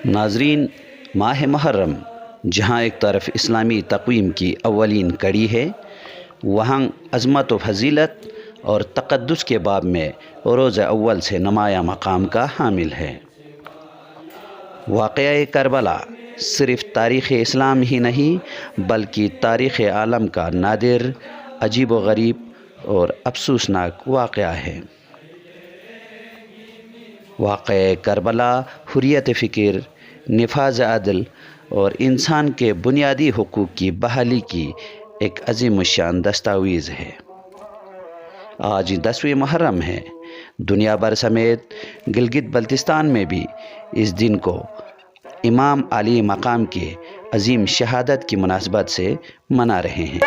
ناظرین، ماہ محرم جہاں ایک طرف اسلامی تقویم کی اولین کڑی ہے، وہاں عظمت و فضیلت اور تقدس کے باب میں روز اول سے نمایاں مقام کا حامل ہے۔ واقعہ کربلا صرف تاریخ اسلام ہی نہیں بلکہ تاریخ عالم کا نادر، عجیب و غریب اور افسوسناک واقعہ ہے۔ واقعہ کربلا حریت فکر، نفاذ عدل اور انسان کے بنیادی حقوق کی بحالی کی ایک عظیم الشان دستاویز ہے۔ آج 10ویں محرم ہے۔ دنیا بھر سمیت گلگت بلتستان میں بھی اس دن کو امام علی مقام کے عظیم شہادت کی مناسبت سے منا رہے ہیں۔